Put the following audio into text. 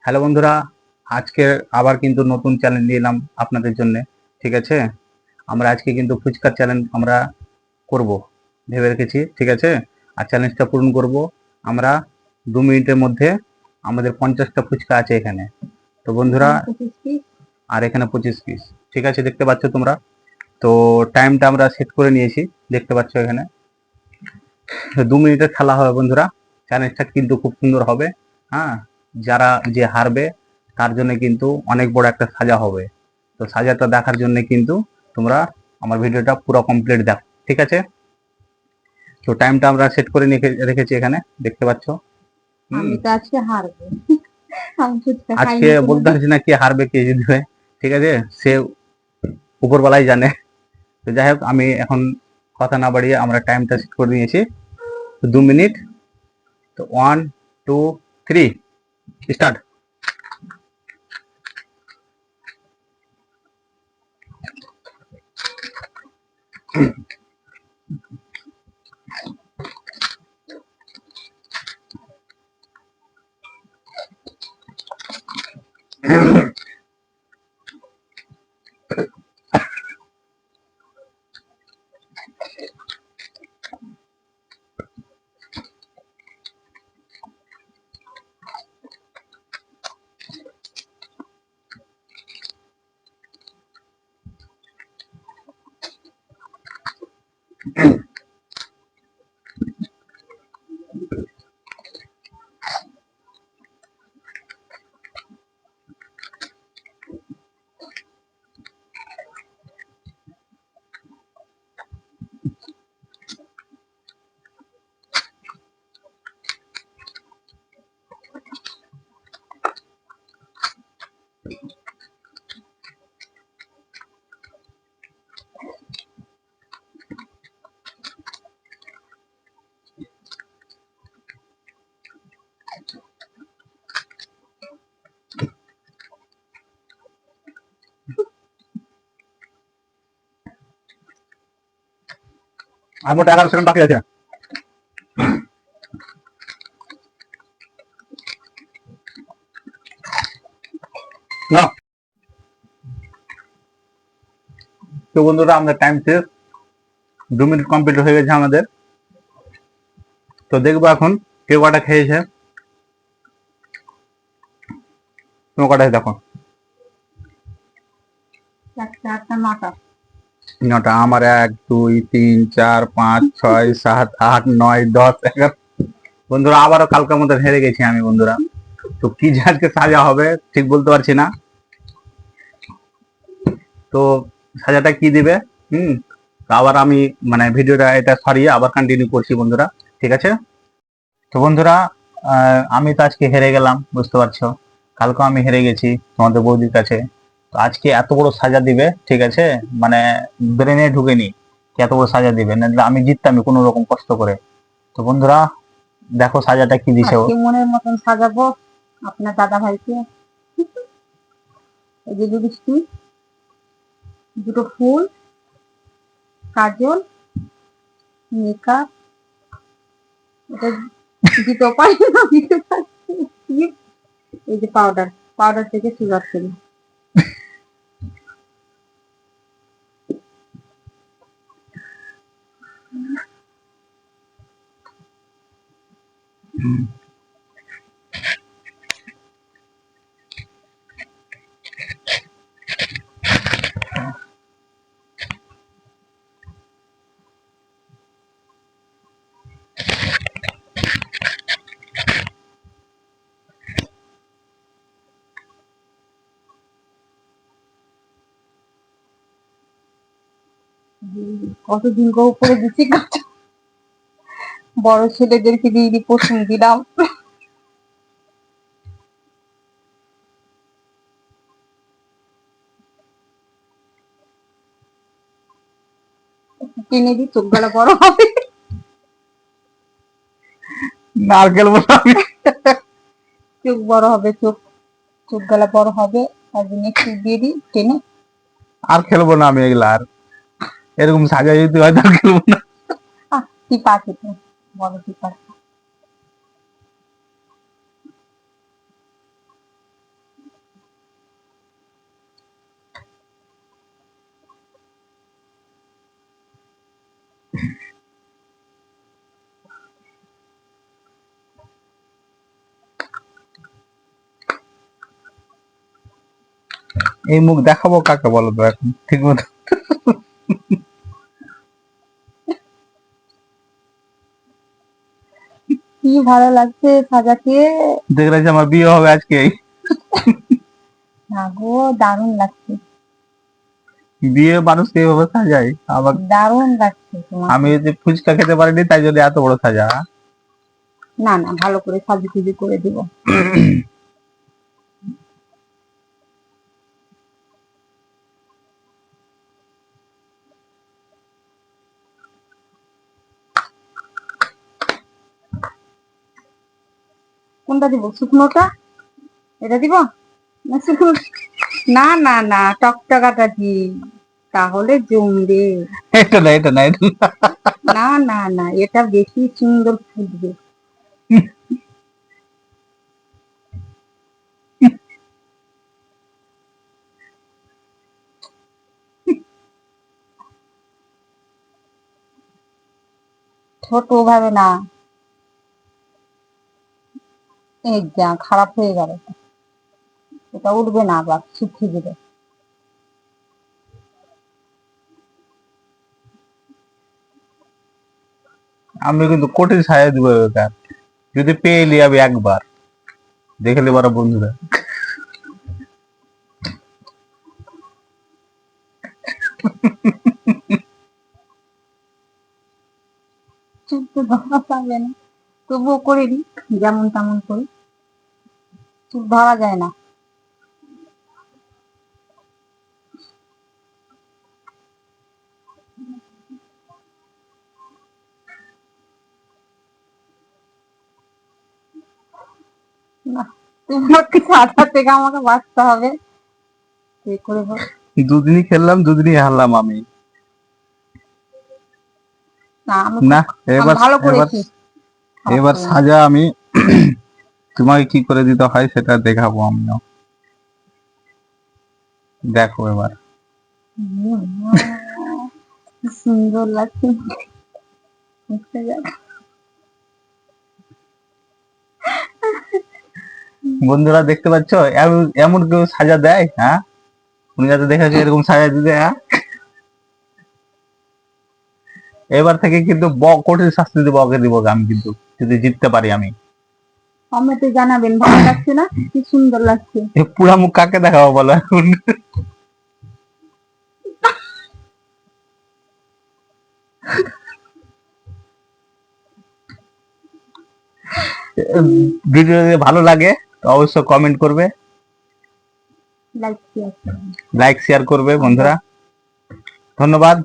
Hello বন্ধুরা, আজকে আবার কিন্তু নতুন চ্যালেঞ্জ নিয়ে এলাম আপনাদের জন্য। ঠিক আছে, আমরা আজকে কিন্তু ফুচকার চ্যালেঞ্জ আমরা করব ভেবে রেখেছি। ঠিক আছে, আর চ্যালেঞ্জটা পূরণ করব আমরা 2 মিনিটের মধ্যে। আমাদের 50টা ফুচকা আছে এখানে, তো বন্ধুরা। আর এখানে 25 পিস। ঠিক আছে, দেখতে পাচ্ছ তোমরা। তো টাইমটা আমরা সেট করে নিয়েছি, দেখতে পাচ্ছ এখানে। 2 মিনিটের খেলা হবে বন্ধুরা। চ্যালেঞ্জটা কিন্তু খুব সুন্দর হবে। হ্যাঁ, যে হারবে তার জন্য কিন্তু অনেক বড় একটা সাজা হবে। তো সাজাটা দেখার জন্য কিন্তু তোমরা আমার ভিডিওটা পুরো কমপ্লিট দেখো। ঠিক আছে, তো টাইমটা আমরা সেট করে রেখেছি এখানে, দেখতে পাচ্ছ। আমি তো আজকে হারবো। আমি ফুচকা আজকে খাইনি বলতে কোনোদিন। পারছি না কে হারবে কে জিতবে। ঠিক আছে, সে উপরবেলাই জানে। তো যাই হোক, আমি এখন কথা না বাড়িয়ে আমরা টাইমটা সেট করে নিয়েছি 2 মিনিট। তো 1, 2, 3 স্টার্ট। আর মোট 11 সেকেন্ড বাকি আছে। না, তো বন্ধুরা, আমরা টাইম শেষ। 2 মিনিট কমপ্লিট হয়ে গেছে আমাদের। তো দেখবো এখন কে কটা খেয়েছে। তুমি কটা দেখো। একটা একটা নটা। 9টা। আমার 1, 2, 3, 4, 5, 6, 7, 8, 9, 10, 11। বন্ধুরা, আবারও কালকের মতো হেরে গেছি আমি বন্ধুরা। তো কি যে আজকে সাজা হবে ঠিক বলতে পারছি না। তো সাজাটা কি দিবে? হুম, তো আবার আমি মানে ভিডিওটা এটা সরিয়ে আবার কন্টিনিউ করছি বন্ধুরা। ঠিক আছে, তো বন্ধুরা, আমি তো আজকে হেরে গেলাম, বুঝতে পারছো। কালকেও আমি হেরে গেছি তোমাদের বৌদির কাছে। তো আজকে এত বড় সাজা দিবে, ঠিক আছে, মানে ব্রেনে ঢুকেনি কি এত বড় সাজা দিবে, না আমি জিততামই কোনো রকম কষ্ট করে। তো বন্ধুরা, দেখো সাজাটা কি দিছে ও। আজকে মনের মতন সাজাবো আপনার দাদা ভাইকে। এই যে লিপস্টিক, দুটো ফুল, কাজল, মেকআপ, এটা দিতেও পারি না দিতে পারছি। এই যে পাউডার, পাউডার থেকে সুগার ফ্রি। কতদিন গো উপরে দিচ্ছি, বড় ছেলেদেরকে দিয়ে প্রথম দিলাম। কিনে দিই, চোখ গলা বড় হবে। নারকেল বলো আমি। চোখ বড় হবে, চোখ চোখ গলা বড় হবে, তার জন্য একটু দিয়ে দিই টেনে। আর খেলবো না আমি এগুলা আর। এরকম সাজা যদি হয় তার খেলবো না। টিপা আছে তো, বড় টিপা। এই মুখ দেখাবো কাকে বলো তো এখন ঠিক মতো? কি ভালো লাগছে সাজাতে। দেখলে যে আমার বিয়ে হবে আজকে। না গো, দারুণ লাগছে, বিয়ে মানুষকে এইভাবে সাজায় আবার? দারুণ লাগছে তোমার। আমি যদি ফুচকা খেতে পারিনি তাই জন্য এত বড় সাজা? না না, ভালো করে সাজুগুজু করে দিব। কোনটা দিব, শুকনোটা? এটা দিব না শুকনো? না না না, টকটকাটা দি, তাহলে জমবে। এটা না, এটা না, এটা না। না না না, এটা বেশি সুন্দর ফুটবে। ছোট ভাবে না, এই যা খারাপ হয়ে গেল, এটা উঠবে না, আবার শুকিয়ে দিবে। আমি কিন্তু কঠিন সাজা দিব এবার, যদি পেয়ে নি আমি একবার দেখে নেবার বন্ধুরা। চুপ তো ধরা যাবে না, তবুও করে নি যেমন তেমন করে, চুপ ধরা যায় না। না, তোমাকে সাদা থেকে আমাকে বাঁচতে হবে, কি করে বল? দুদিনই খেললাম, দুদিনই হারলাম আমি। না আমি না, আমি এবার ভালো এবার করেছি, খারাপ এবার করিনি। সাজা আমি তোমাকে কি করে দিতে হয় সেটা দেখাবো আমিও। দেখো এবার। কি সুন্দর লাগছে, দেখতে যাক। বন্ধুরা দেখতে পাচ্ছ, এমন কেউ সাজা দেয়? হ্যাঁ, তুমি যাতে দেখেছো এরকম সাজা দিতে? হ্যাঁ, এবার থেকে কিন্তু কঠিন শাস্তি দেবো, ওকে দিব আমি কিন্তু, যদি জিততে পারি আমি। কমেন্টে জানাবেন ভালো লাগছে না, কি সুন্দর লাগছে। এ পুরা মুখ কাকে দেখাবো বলো এখন? ভিডিও যদি ভালো লাগে তো অবশ্যই কমেন্ট করবে, লাইক শেয়ার করুন। লাইক শেয়ার করবে বন্ধুরা। ধন্যবাদ।